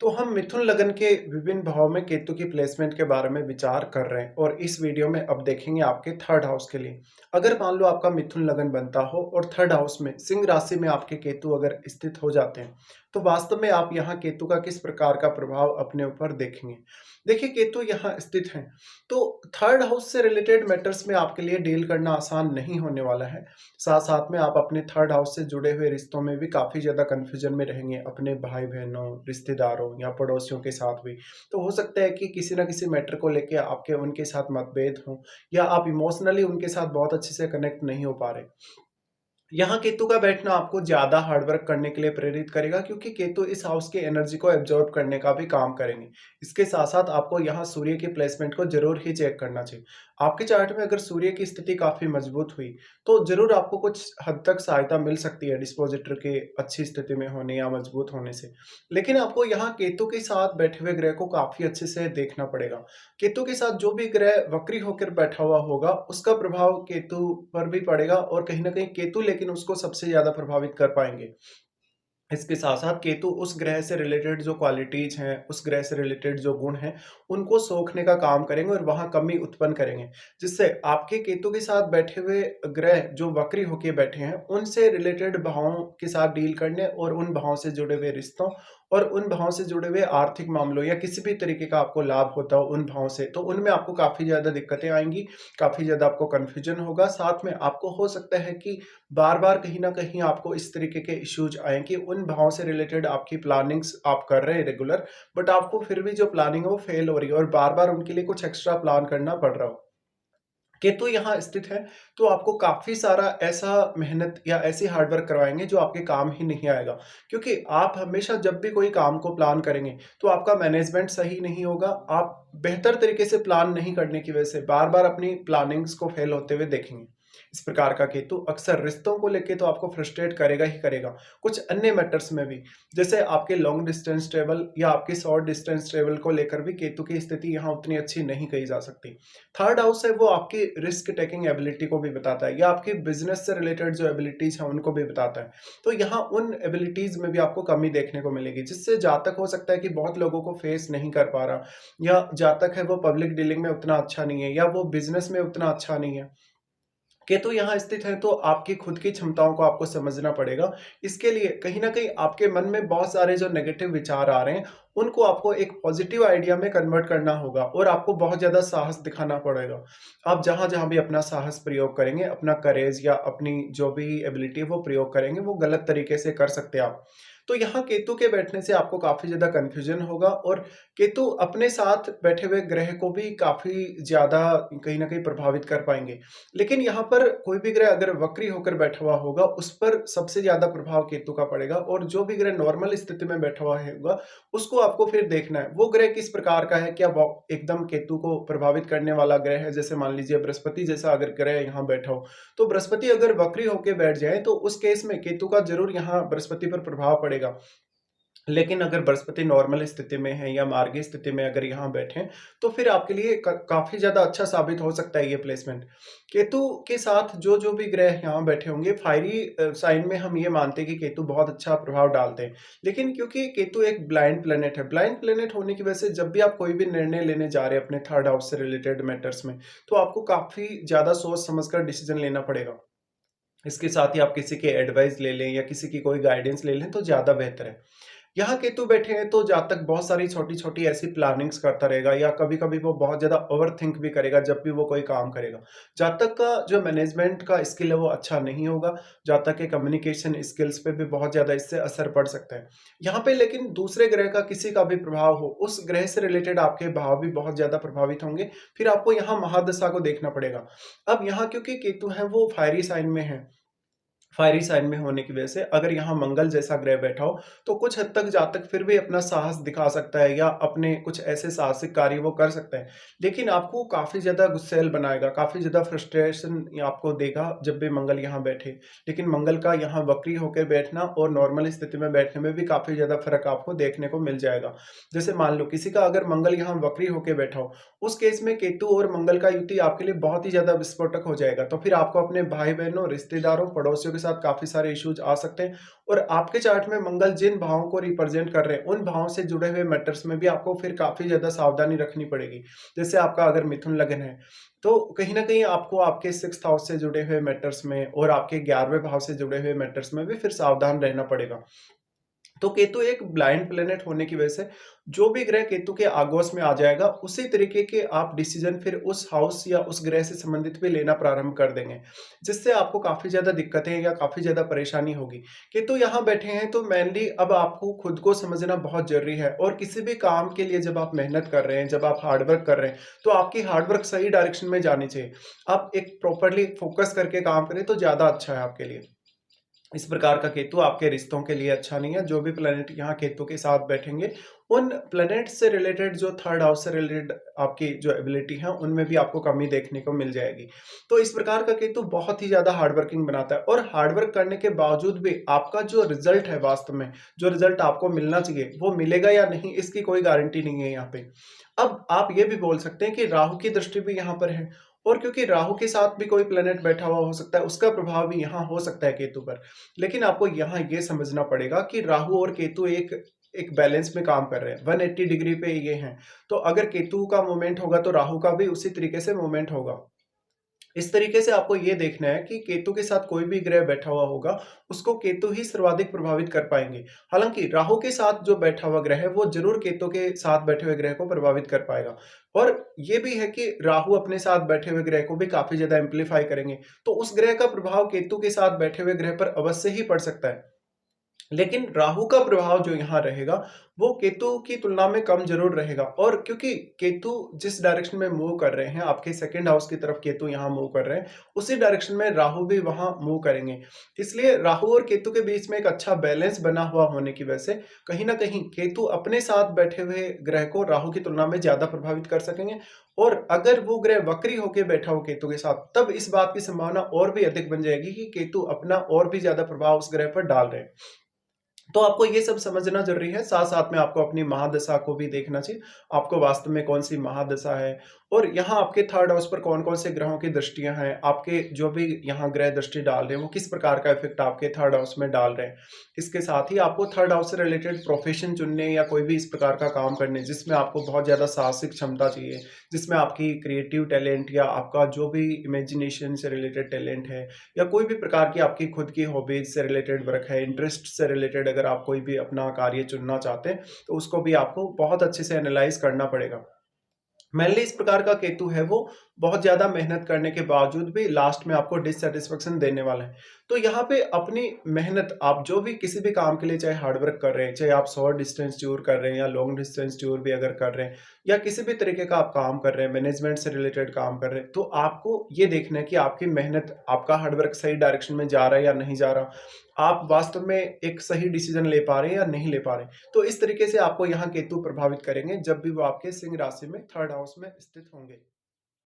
तो हम मिथुन लगन के विभिन्न भावों में केतु की प्लेसमेंट के बारे में विचार कर रहे हैं और इस वीडियो में अब देखेंगे आपके थर्ड हाउस के लिए। अगर मान लो आपका मिथुन लगन बनता हो और थर्ड हाउस में सिंह राशि में आपके केतु अगर स्थित हो जाते हैं, तो वास्तव में आप यहाँ केतु का किस प्रकार का प्रभाव अपने ऊपर देखेंगे। देखिए, केतु यहाँ स्थित हैं, तो थर्ड हाउस से रिलेटेड मैटर्स में आपके लिए डील करना आसान नहीं होने वाला है। साथ साथ में आप अपने थर्ड हाउस से जुड़े हुए रिश्तों में भी काफ़ी ज़्यादा कन्फ्यूजन में रहेंगे, अपने भाई-बहनों, रिश्तेदारों या पड़ोसियों के साथ भी। तो हो सकता है कि किसी न किसी मैटर को लेके आपके उनके साथ मतभेद हों या आप इमोशनली उनके साथ बहुत अच्छे से कनेक्ट नहीं हो पा रहे। यहाँ केतु का बैठना आपको ज़्यादा हार्ड वर्क करने के लिए प्रेरित करेगा, क्योंकि केतु इस हाउस की एनर्जी को एब्ज़ॉर्ब करने का भी काम करेंगे। इसके साथ-साथ आपको यहाँ सूर्य की प्लेसमेंट को ज़रूर ही चेक करना चाहिए। आपके चार्ट में अगर सूर्य की स्थिति काफ़ी मजबूत हुई, तो ज़रूर आपको कुछ हद तक सहायता मिल सकती है डिस्पोज़िटर के अच्छी स्थिति में होने या मजबूत होने से। लेकिन आपको यहाँ केतु के साथ बैठे हुए ग्रह को काफ़ी अच्छे से देखना पड़ेगा। केतु के साथ जो भी ग्रह वक्री होकर बैठा हुआ होगा, उसका प्रभाव केतु पर भी पड़ेगा और कहीं न कहीं केतु लेकिन उसको सबसे ज़्यादा प्रभावित कर पाएँगे। इसके साथ-साथ केतु उस ग्रह से रिलेटेड जो क्वालिटीज़ हैं, उस ग्रह से रिलेटेड जो गुण हैं, उनको सोखने का काम करेंगे और वहाँ कमी उत्पन्न करेंगे। जिससे आपके केतु के साथ बैठे हुए ग्रह जो वक्री होके बैठे हैं, उनसे रिलेटेड भावों के साथ डील करने और उन भावों से जुड़े हुए रिश्तों और उन भावों से जुड़े हुए आर्थिक मामलों या किसी भी तरीके का आपको लाभ होता हो उन भावों से, तो उनमें आपको काफ़ी ज़्यादा दिक्कतें आएँगी, काफ़ी ज़्यादा आपको कन्फ्यूजन होगा। साथ में आपको हो सकता है कि बार-बार कहीं न कहीं आपको इस तरीके के इश्यूज़ आएँ कि उन भावों से रिलेटेड आपकी प्लानिंग्स आप कर रहे हैं रेगुलर, बट आपको फिर भी जो प्लानिंग है वो फेल हो रही है और बार-बार उनके लिए कुछ एक्स्ट्रा प्लान करना पड़ रहा हो। केतु यहाँ स्थित है, तो आपको काफ़ी सारा ऐसा मेहनत या ऐसी हार्ड वर्क करवाएँगे जो आपके काम ही नहीं आएगा। क्योंकि आप हमेशा जब भी कोई काम को प्लान करेंगे, तो आपका मैनेजमेंट सही नहीं होगा। आप बेहतर तरीके से प्लान नहीं करने की वजह से बार-बार अपनी प्लानिंग्स को फेल होते हुए देखेंगे। इस प्रकार का केतु अक्सर रिश्तों को लेके तो आपको फ्रस्ट्रेट करेगा ही करेगा, कुछ अन्य मैटर्स में भी। जैसे आपके लॉन्ग डिस्टेंस ट्रैवल या आपके शॉर्ट डिस्टेंस ट्रैवल को लेकर भी केतु की स्थिति यहाँ उतनी अच्छी नहीं कही जा सकती। थर्ड हाउस है वो आपकी रिस्क टेकिंग एबिलिटी को भी बताता है या आपकी बिजनेस से रिलेटेड जो एबिलिटीज हैं उनको भी बताता है। तो यहाँ उन एबिलिटीज में भी आपको कमी देखने को मिलेगी, जिससे जातक हो सकता है कि बहुत लोगों को फेस नहीं कर पा रहा, या जातक है वो पब्लिक डीलिंग में उतना अच्छा नहीं है या वो बिजनेस में उतना अच्छा नहीं है। केतु यहाँ स्थित है, तो आपकी खुद की क्षमताओं को आपको समझना पड़ेगा। इसके लिए कहीं न कहीं आपके मन में बहुत सारे जो नेगेटिव विचार आ रहे हैं, उनको आपको एक पॉजिटिव आइडिया में कन्वर्ट करना होगा और आपको बहुत ज़्यादा साहस दिखाना पड़ेगा। आप जहाँ-जहाँ भी अपना साहस प्रयोग करेंगे, अपना करेज या अपनी जो भी एबिलिटी है वो प्रयोग करेंगे, वो गलत तरीके से कर सकते हैं आप। तो यहाँ केतु के बैठने से आपको काफ़ी ज़्यादा कन्फ्यूज़न होगा और केतु अपने साथ बैठे हुए ग्रह को भी काफ़ी ज़्यादा कहीं न कहीं प्रभावित कर पाएँगे। लेकिन यहाँ पर कोई भी ग्रह अगर वक्री होकर बैठा हुआ होगा, उस पर सबसे ज़्यादा प्रभाव केतु का पड़ेगा और जो भी ग्रह नॉर्मल स्थिति में बैठा हुआ होगा, उसको आपको फिर देखना है। वो ग्रह किस प्रकार का है, क्या वो एकदम केतु को प्रभावित करने वाला ग्रह है? जैसे मान लीजिए बृहस्पति जैसा अगर ग्रह यहाँ बैठा हो, तो बृहस्पति अगर वक्री होके बैठ जाए, तो उस केस में केतु का ज़रूर यहाँ बृहस्पति पर प्रभाव पड़ेगा। लेकिन अगर बृहस्पति नॉर्मल स्थिति में है या मार्गी स्थिति में अगर यहाँ बैठे हैं, तो फिर आपके लिए काफ़ी ज़्यादा अच्छा साबित हो सकता है ये प्लेसमेंट। केतु के साथ जो-जो भी ग्रह यहाँ बैठे होंगे, फायरी साइन में हम ये मानते हैं कि केतु बहुत अच्छा प्रभाव डालते हैं। लेकिन क्योंकि केतु एक ब्लाइंड प्लैनेट है, ब्लाइंड प्लैनेट होने की वजह से जब भी आप कोई भी निर्णय लेने जा रहे हैं अपने थर्ड हाउस से रिलेटेड मैटर्स में, तो आपको काफ़ी ज़्यादा सोच समझ कर डिसीज़न लेना पड़ेगा। इसके साथ ही आप किसी की एडवाइस ले लें या किसी की कोई गाइडेंस ले लें, तो ज़्यादा बेहतर है। यहाँ केतु बैठे हैं, तो जातक बहुत सारी छोटी-छोटी ऐसी प्लानिंग्स करता रहेगा या कभी-कभी वो बहुत ज़्यादा ओवरथिंक भी करेगा जब भी वो कोई काम करेगा। जातक का जो मैनेजमेंट का स्किल है वो अच्छा नहीं होगा, जातक के कम्युनिकेशन स्किल्स पे भी बहुत ज़्यादा इससे असर पड़ सकता है। यहाँ पे लेकिन दूसरे ग्रह का किसी का भी प्रभाव हो, उस ग्रह से रिलेटेड आपके भाव भी बहुत ज़्यादा प्रभावित होंगे, फिर आपको यहाँ महादशा को देखना पड़ेगा। अब यहाँ क्योंकि केतु है वो फायरी साइन में है, फायरी साइन में होने की वजह से अगर यहाँ मंगल जैसा ग्रह बैठा हो, तो कुछ हद तक जातक फिर भी अपना साहस दिखा सकता है या अपने कुछ ऐसे साहसिक कार्य वो कर सकता है। लेकिन आपको काफ़ी ज़्यादा गुस्सैल बनाएगा, काफ़ी ज़्यादा फ्रस्ट्रेशन ये आपको देगा जब भी मंगल यहाँ बैठे। लेकिन मंगल का यहाँ वक्री होकर बैठना और नॉर्मल स्थिति में बैठने में भी काफ़ी ज़्यादा फ़र्क आपको देखने को मिल जाएगा। जैसे मान लो किसी का अगर मंगल यहाँ वक्री होके बैठा हो, उस केस में केतु और मंगल का युति आपके लिए बहुत ही ज़्यादा विस्फोटक हो जाएगा। तो फिर आपको अपने भाई-बहनों, रिश्तेदारों, पड़ोसियों के साथ काफ़ी सारे इश्यूज आ सकते हैं और आपके चार्ट में मंगल जिन भावों को रिप्रेजेंट कर रहे हैं, उन भावों से जुड़े हुए मैटर्स में भी आपको फिर काफ़ी ज़्यादा सावधानी रखनी पड़ेगी। जैसे आपका अगर मिथुन लग्न है, तो कहीं न कहीं आपको आपके 6th हाउस से जुड़े हुए मैटर्स में और आपके 11वें भाव से जुड़े हुए मैटर्स में भी फिर सावधान रहना पड़ेगा। तो केतु एक ब्लाइंड प्लैनेट होने की वजह से जो भी ग्रह केतु के आगोश में आ जाएगा, उसी तरीके के आप डिसीजन फिर उस हाउस या उस ग्रह से संबंधित भी लेना प्रारंभ कर देंगे, जिससे आपको काफ़ी ज़्यादा दिक्कतें या काफ़ी ज़्यादा परेशानी होगी। केतु यहाँ बैठे हैं तो मेनली अब आपको खुद को समझना बहुत ज़रूरी है और किसी भी काम के लिए जब आप मेहनत कर रहे हैं, जब आप हार्ड वर्क कर रहे हैं, तो आपकी हार्ड वर्क सही डायरेक्शन में जानी चाहिए। आप एक प्रॉपर्ली फोकस करके काम करें तो ज़्यादा अच्छा है आपके लिए। इस प्रकार का केतु आपके रिश्तों के लिए अच्छा नहीं है। जो भी प्लैनेट यहाँ केतु के साथ बैठेंगे, उन प्लैनेट से रिलेटेड जो 3rd हाउस से रिलेटेड आपकी जो एबिलिटी है, उनमें भी आपको कमी देखने को मिल जाएगी। तो इस प्रकार का केतु बहुत ही ज़्यादा हार्ड वर्किंग बनाता है और हार्ड वर्क करने के बावजूद भी आपका जो रिज़ल्ट है वास्तव में, जो रिज़ल्ट आपको मिलना चाहिए, वो मिलेगा या नहीं, इसकी कोई गारंटी नहीं है यहाँ पे। अब आप ये भी बोल सकते हैं कि राहु की दृष्टि भी यहाँ पर है और क्योंकि राहु के साथ भी कोई प्लैनेट बैठा हुआ हो सकता है, उसका प्रभाव भी यहाँ हो सकता है केतु पर। लेकिन आपको यहाँ ये समझना पड़ेगा कि राहु और केतु एक एक बैलेंस में काम कर रहे हैं, 180 डिग्री पे ये हैं। तो अगर केतु का मूवमेंट होगा तो राहु का भी उसी तरीके से मूवमेंट होगा। इस तरीके से आपको ये देखना है कि केतु के साथ कोई भी ग्रह बैठा हुआ होगा, उसको केतु ही सर्वाधिक प्रभावित कर पाएँगे। हालाँकि राहु के साथ जो बैठा हुआ ग्रह है, वो ज़रूर केतु के साथ बैठे हुए ग्रह को प्रभावित कर पाएगा। और ये भी है कि राहु अपने साथ बैठे हुए ग्रह को भी काफ़ी ज़्यादा एम्प्लीफाई करेंगे, तो उस ग्रह का प्रभाव केतु के साथ बैठे हुए ग्रह पर अवश्य ही पड़ सकता है। लेकिन राहु का प्रभाव जो यहाँ रहेगा, वो केतु की तुलना में कम ज़रूर रहेगा और क्योंकि केतु जिस डायरेक्शन में मूव कर रहे हैं, आपके 2nd हाउस की तरफ केतु यहाँ मूव कर रहे हैं, उसी डायरेक्शन में राहु भी वहाँ मूव करेंगे। इसलिए राहु और केतु के बीच में एक अच्छा बैलेंस बना हुआ होने की वजह से, कहीं न कहीं केतु अपने साथ बैठे हुए ग्रह को राहु की तुलना में ज़्यादा प्रभावित कर सकेंगे और अगर वो ग्रह वक्री होके बैठा हो केतु के साथ, तब इस बात की संभावना और भी अधिक बन जाएगी कि केतु अपना और भी ज़्यादा प्रभाव उस ग्रह पर डाल रहे हैं। तो आपको ये सब समझना ज़रूरी है, साथ-साथ में आपको अपनी महादशा को भी देखना चाहिए। आपको वास्तव में कौन-सी महादशा है और यहाँ आपके 3rd हाउस पर कौन-कौन से ग्रहों की दृष्टियाँ हैं, आपके जो भी यहाँ ग्रह दृष्टि डाल रहे हैं, वो किस प्रकार का इफ़ेक्ट आपके 3rd हाउस में डाल रहे हैं। इसके साथ ही आपको 3rd हाउस से रिलेटेड प्रोफ़ेशन चुनने या कोई भी इस प्रकार का काम करने, जिसमें आपको बहुत ज़्यादा साहसिक क्षमता चाहिए, जिसमें आपकी क्रिएटिव टैलेंट या आपका जो भी इमेजिनेशन से रिलेटेड टैलेंट है या कोई भी प्रकार की आपकी खुद की हॉबीज से रिलेटेड वर्क है, इंटरेस्ट से रिलेटेड अगर आप कोई भी अपना कार्य चुनना चाहते हैं, तो उसको भी आपको बहुत अच्छे से एनालाइज़ करना पड़ेगा। मेनली इस प्रकार का केतु है वो बहुत ज़्यादा मेहनत करने के बावजूद भी लास्ट में आपको डिससैटिस्फैक्शन देने वाला है। तो यहाँ पे अपनी मेहनत आप जो भी किसी भी काम के लिए चाहे हार्ड वर्क कर रहे हैं, चाहे आप शॉर्ट डिस्टेंस टूर कर रहे हैं या लॉन्ग डिस्टेंस टूर भी अगर कर रहे हैं या किसी भी तरीके का आप काम कर रहे हैं, मैनेजमेंट से रिलेटेड काम कर रहे हैं, तो आपको ये देखना है कि आपकी मेहनत, आपका हार्ड वर्क सही डायरेक्शन में जा रहा है या नहीं जा रहा। आप वास्तव में एक सही डिसीजन ले पा रहे हैं या नहीं ले पा रहे। तो इस तरीके से आपको यहाँ केतु प्रभावित करेंगे जब भी वो आपके सिंह राशि में 3rd हाउस में स्थित होंगे।